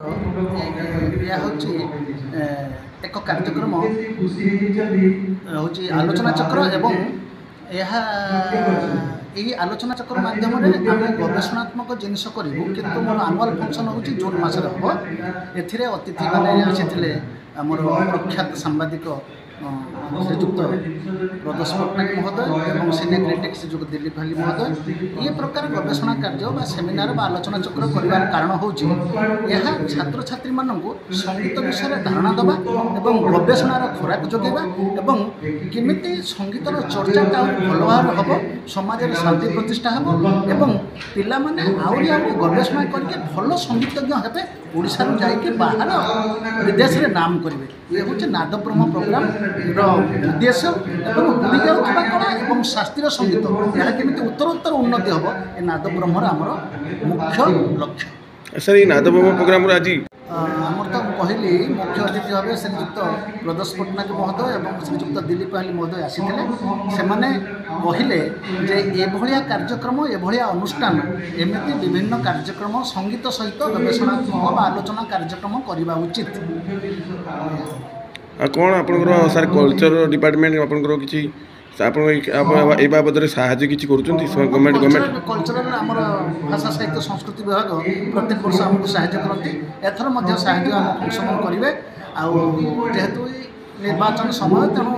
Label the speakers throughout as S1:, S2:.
S1: यह हूँ एक कार्यक्रम हूँ आलोचना चक्र एवं यही आलोचना चक्र माध्यम आम गवेषणात्मक जिनस करूँ किंतु मोर आनुआल फंक्शन हूँ जून मसरे हम अतिथि मैंने आसी आमर प्रख्यात सांबादिक श्रीजुक्त प्रदोष पट्टनायक महोदय और सीनियर क्रिटिक श्रीजुक्त दिलीप भाली महोदय ये प्रकार गवेषणा कार्य सेमिनार आलोचना चक्र कर कारण हूँ यह छात्र छात्री मानू संगीत विषय धारणा देवा और गवेषणार खोराक जोगेवा और केमिति संगीतर चर्चा भल भाव हम समाज में शांति प्रतिष्ठा हम और पिला माने आउरी गवेषणा करके भल संगीतज्ञ हेबे ओडिशा रू जाइके बाहर विदेश में नाम करेंगे ये हूँ नादब्रह्म प्रोग्राम उद्देश्य और बुड़ी जाऊा कला और शास्त्रीय संगीत यह केमिति उत्तरोत्तर उन्नति हम ये नादब्रह्मर आमर मुख्य लक्ष्य।
S2: सर ये नादब्रह्म प्रोग्राम आज
S1: आमर तो कहली मुख्य अतिथि भाव श्रीजुक्त प्रदोष पट्टनायक महोदय और श्रीजुक्त दिलीप भाली महोदय आसी से कहले जे एभलिया कार्यक्रम एभलिया अनुष्ठान एमती विभिन्न कार्यक्रम संगीत सहित गवेषणात्मक आलोचना कार्यक्रम करवा उचित।
S2: कौन आपनकर सर कल्चर डिपार्टमेंट आपनकर किछि ए बाबद साहाय्य किसी गवर्नमेंट
S1: कल्चरल आमर भाषा साहित्य संस्कृति विभाग प्रत्येक वर्ष आमको साहाय्य करती एथर मध्य साहाय्य आम फंक्शन करेंगे जेहेतु निर्वाचन समय तेणु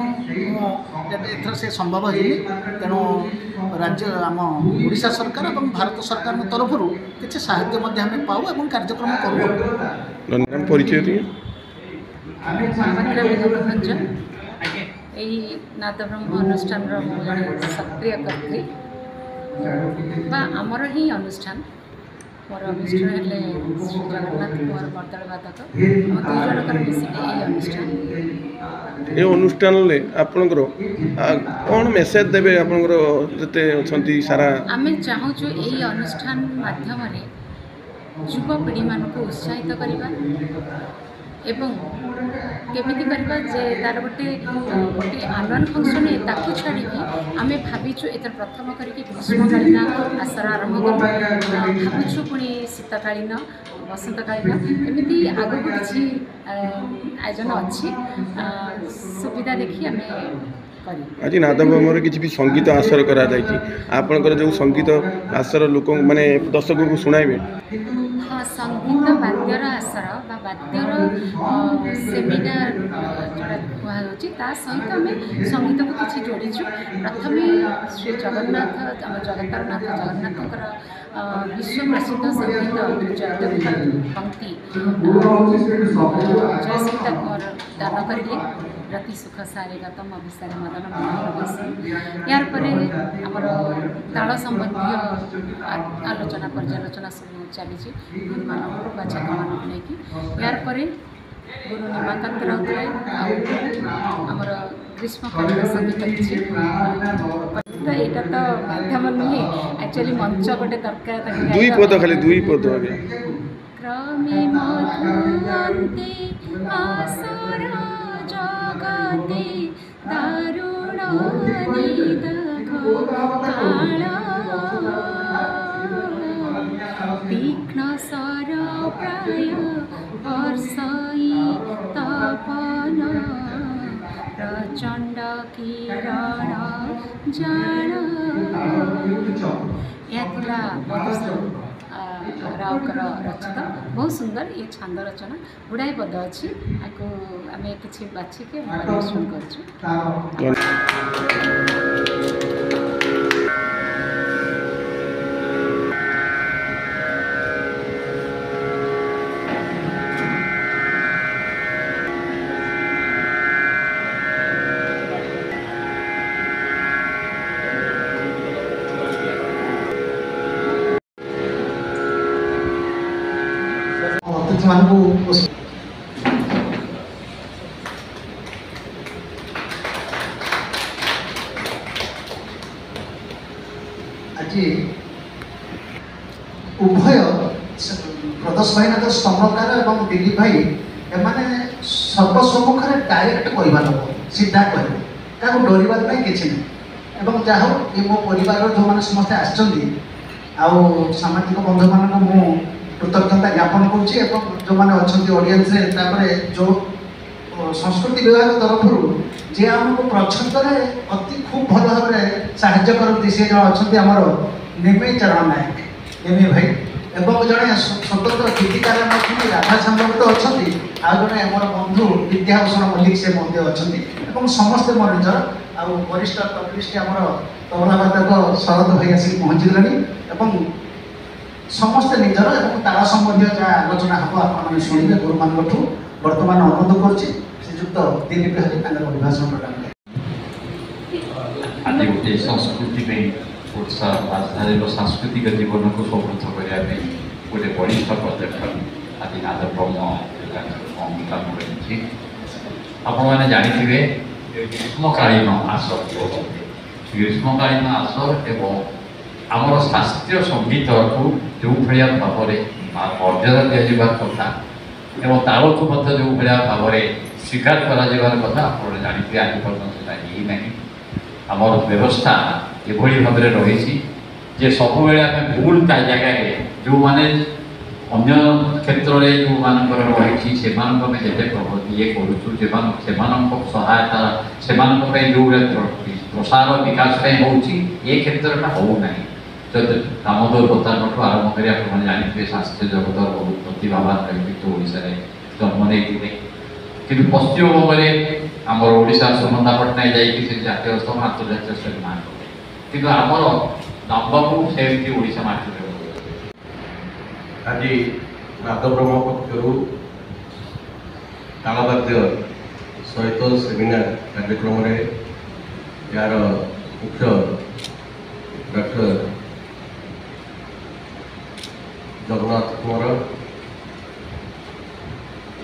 S1: एथर से संभव है तेणु राज्य आम ओडिशा सरकार और भारत सरकार तरफ किसी साहाय्य आम पाऊ और कार्यक्रम करूँ।
S2: परिचय
S3: यही नादब्रह्म अनुष्ठान जड़े सक्रिय कर्त्री आमर ही अनुष्ठान मोर मिस्टर हेले श्री जगन्नाथ कुमार बरदल बादक दुई जनकर मिसिक यही अनुष्ठान
S2: ये अनुष्ठान आपणकर कौन मेसेज देवे आपणकर जते अछंती सारा
S3: आमे चाहूँ यही अनुष्ठान माध्यम युवपीढ़ी मानक उत्साहित करवा एवं केमिति करबा जे तार गोटे आनुआल फंक्शन ताकू छाड़ी आम भाविचु एथर प्रथम करके ग्रीष्मकालीन आसर आरंभ कर भावुँ पुणी शीतकालीन बसंतकालीन एमती आगक किसी आयोजन अच्छी सुविधा देखी आम
S2: आज नादब्रह्म किसी भी संगीत आसर करा आपणकर जो संगीत आसर लोक माने दर्शक को शुणाइबे।
S3: हाँ संगीत वाद्यर आसर वाद्यर सेमिनार जोड़ा कहुच्छी सहित आम संगीत को किसी जोड़ीचु प्रथम श्री जगन्नाथ आम जगतरनाथ जगन्नाथर विश्व प्रसिद्ध संगीत जयदेव पंक्ति जयस्मिता कुमार दान करेंगे रति सुख सारे गतम अभिसारे मदन मोहन यार पर आमर ताल संबंधी आलोचना पर्यालोचना सब चली गुरु मानक छात्र मानक नहीं यार पर गुरु निमाकांत राउतराय आमर ग्रीष्मकालीन संगीत किसी यहाँ तो माध्यम नुहे एक्चुअली मंच गोटे दरकार
S2: दुई पद खाली दुई पद
S3: क्रमे मधुअन्ते आसर जगते दारुण तीक्ष्ण सर प्राय वर्षई तपन प्रचंड किरण जान राउकर रचित बहुत सुंदर ये छांद रचना गुड़ाए पद अच्छी आपको आम कि बाछिके परिवेशन कर
S1: आज उभय प्रदोष भाई ना स्तंभकार और दिलीप भाई एमाने सर्वसम्मुख डायरेक्ट कहवा लोक सीधा कहे क्या डरवार किसी ना जहाँ ये मो परिवार जो मैंने समस्ते आसामाजिक बंधु मान कृतज्ञता ज्ञापन करुँची जो मैंने अच्छा ऑडियंस जो संस्कृति विभाग तरफ जे आमको प्रच्छद अति खूब भल भाव साहाय्य करती सी जो अच्छा आमर निमय चरण नायक निमय भाई एवं जड़े स्वतंत्र गीतिकार राधा संभव तो अच्छा आ जड़े मोर बंधु विद्याभूषण मल्लिक से अच्छा समस्ते मोर निजर आ वरिष्ठ तबलिस्ट आमर तबला वादक शरद भाई आसिक पहुँचीगले समस्ते निजर और ताल संबंधी जहाँ आलोचना हम आप शुणे गुरु मान बर्तमान अनुरोध करुच्ची श्रीजुक्त दिलीप हरि अभिभाषण प्रदान
S4: आज गोटे संस्कृति में ओडिशा राजधानी सांस्कृतिक जीवन को समृद्ध करने गोटे बलिष्ठ पदक्षेप आज नाद ब्रह्म अंगीकार कर आपने जानते ग्रीष्मकालीन आसर ग्रीष्मकालीन आसर एवं आमर शास्त्रीय संगीत को जो भाया भाव में मर्यादा दिजा कथा एवं ताल को जो भाया भाव में स्वीकार कथा आप जानते आज पर्यटन ना आमर व्यवस्था ये भाव में रही सब भूल जगह जो मैंने अन्य क्षेत्र में जो मानकर रही से ये करूँ सहायता से जो प्रसार विकास हो क्षेत्र में होना दामोदर बतान आरंभ कर जानते शास्त्रीय जगत बहुत प्रतिभावान व्यक्तित्व ओडिशा जन्म नहीं कि पश्चिम बंग आमर ओडिशा सुनंदा पट्टनायक जाइए जातीय स्तर आंतर्जातीय स्तर मान कि आमर नंबर से ओडिशा माटी
S5: आज नादब्रह्म पक्षर तालवाद्य सहित सेमिनार कार्यक्रम यार मुख्य डॉक्टर जगन्नाथ कुमार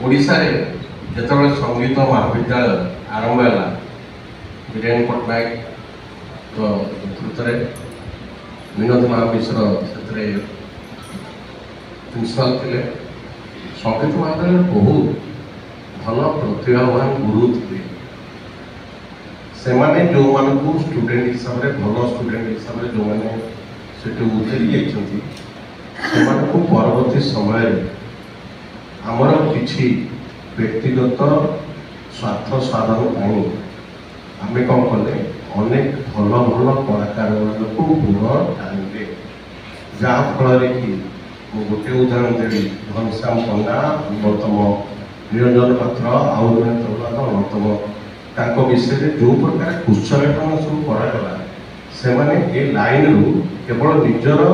S5: ओडिशा रे जिते संगीत महाविद्यालय आरंभ है बीरेन पट्टनायक नेतृत्व में विनोद महामिश्र से प्रिंसिपाल थे संगीत महाविद्यालय बहुत भल प्रतिभावान गुरु थे से माने जो मानू स्टूडेंट हिसाब से भल स्टूडेंट हिसाब से जो मैंने से उतरी जाती परवर्ती समय आमर किसी व्यक्तिगत स्वार्थ साधन आम कौन कले अनेक भल भल कलाकार को गुण टाणिले जहाँफल कि गोटे उदाहरण देवी घनश्याम पंडा अन्यतम निरंजन पात्र आउ जड़े तबला अन्यतम विषय जो प्रकार कुशलेखन सब कराला से माने ए लाइन रु केवल निजर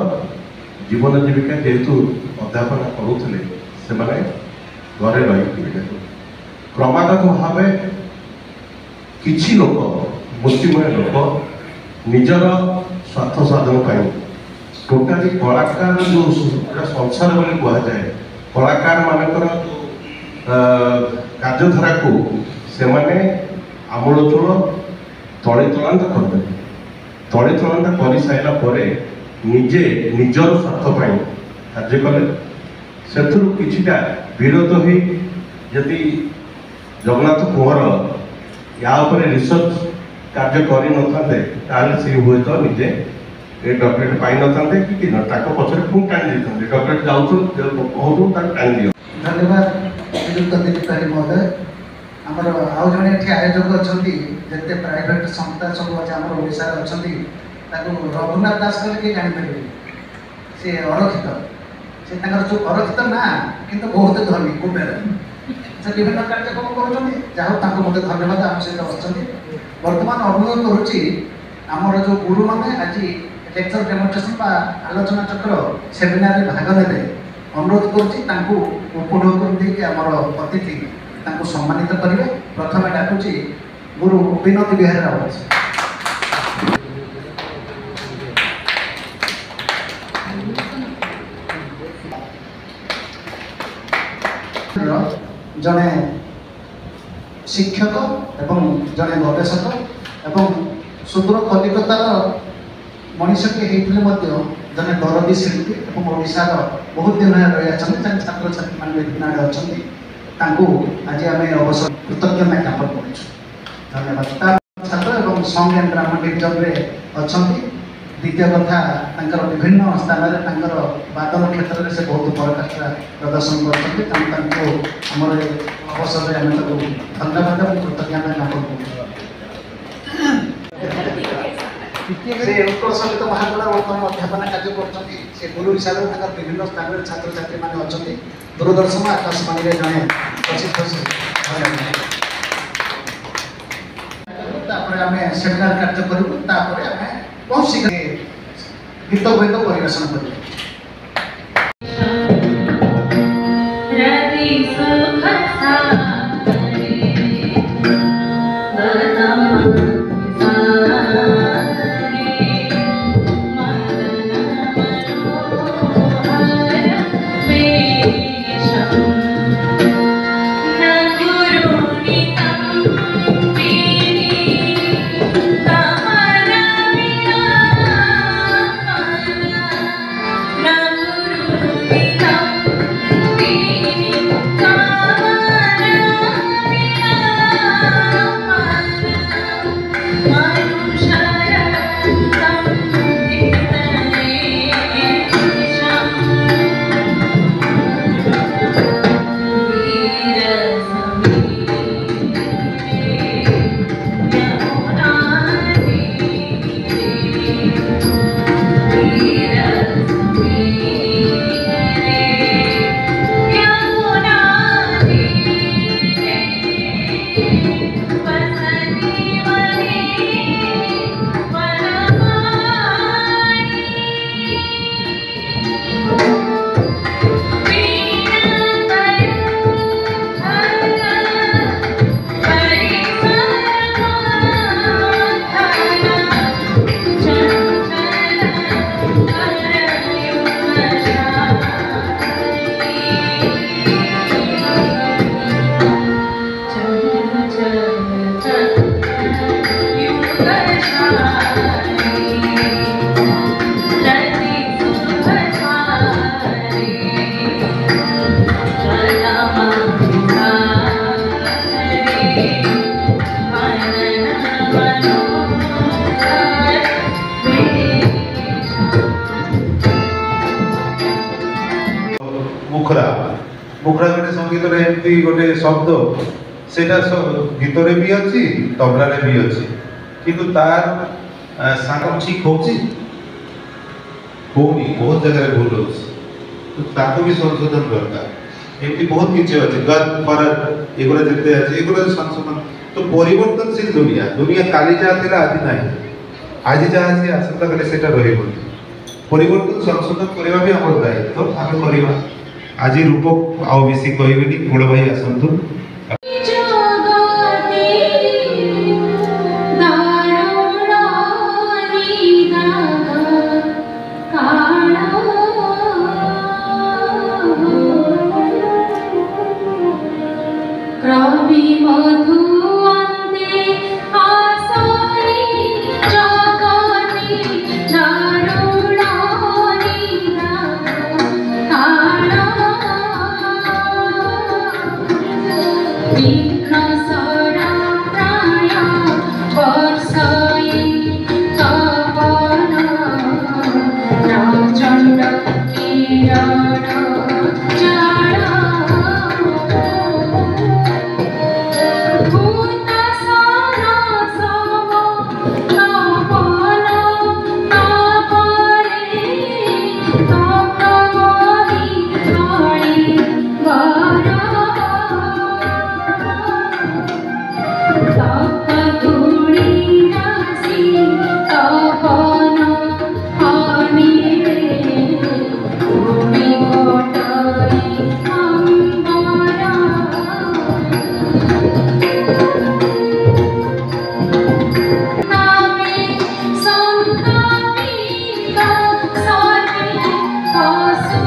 S5: जीवन जीविका जेहेतु अध्यापना करुले से घरे रही क्रमागत भाव किसी लोक मुष्टिमय लोक निजर स्वार्थ साधन टोटाली कलाकार जो संसार बोली कहुए कलाकार मानकर कार्यधारा को से आमूलचूल तले तुलांत करदे तले तुलांत कर सारापर निजे निजर स्वार्थ कार्य कले से किछिटा विरोध हो यदि जगन्नाथ कुमार या रिसर्च कार्य करें से हुए तो निजे ये डॉक्टरेट पाई न था कि पचर पुणी टाणी देते डॉक्टरेट जाऊँ टाणी दियो।
S1: धन्यवाद श्रीजुक्त दिलीप हरि महोदय आमर आउ जड़े ये आयोजक अच्छा जिते प्राइवेट संस्था सब अच्छे आम ओडिशा अच्छा रघुनाथ दास कले किए जापर सी अरक्षित से जो अरक्षित ना कि बहुत धनी कुबेर से विभिन्न कार्यक्रम कर मत धन्यवाद आम सहित अच्छा बर्तमान अनुरोध करुच्ची आमर जो गुरु मैंने आज लेक्चर डेमोन्स्ट्रेशन आलोचना चक्र सेमिनार में भाग ने अनुरोध करुच्ची उपढौकन आमर अतिथि सम्मानित करेंगे प्रथम डाकुची गुरु विनोद बिहारी राउत जड़े शिक्षक एवं जड़े गवेषक एवं सुदूर कलिकतार मनीष के जड़े दरदी शिल्पी और ओडिशार बहुत दिन रही छात्र छात्री मैंने विभिन्न आड़े अच्छा आज आम अवसर कृतज्ञता ज्ञापन कर धन्यवाद छात्र और सॉन्ग एंड ड्रामा डिविजन में अच्छा द्वितीय कथा तांकर विभिन्न स्थान में तांकर वादन क्षेत्र में से बहुत पराकाष्ठा प्रदर्शन करमर अवसर में आम धन्यवाद और कृतज्ञता ज्ञापन से उत्कर्ष सहित महागुणा वर्तमान अध्यापना कार्य कर गुरु हिसाब से विभिन्न स्थान में छात्र छात्री मैंने अच्छा दूरदर्शन आकाशवाणी जड़े प्रसिद्ध आम सेमिनार कार्य करूँ बहुत शीघ्र गीत गीत परिवेशन कर
S6: मुखरा मुखरा गोटे संगीत एमती गोटे शब्द सेटा गीत भी अच्छी तबला भी अच्छी किंतु तार सांग ठीक होनी बहुत जगह भूल हो भी संशोधन दरकार एमती बहुत किसी अच्छे गद फरक एगुला जिते अच्छे एगुला संशोधन तो परिवर्तनशील दुनिया दुनिया काली जहाँ थी आज ना आज जहाँ अच्छे आसंता काले सेटा रही परिवर्तन संशोधन करवा भी आम दायित्व आम करवा आज रूपक आउ बेसी कहबेनी गुण भाई आसतु
S7: Awesome.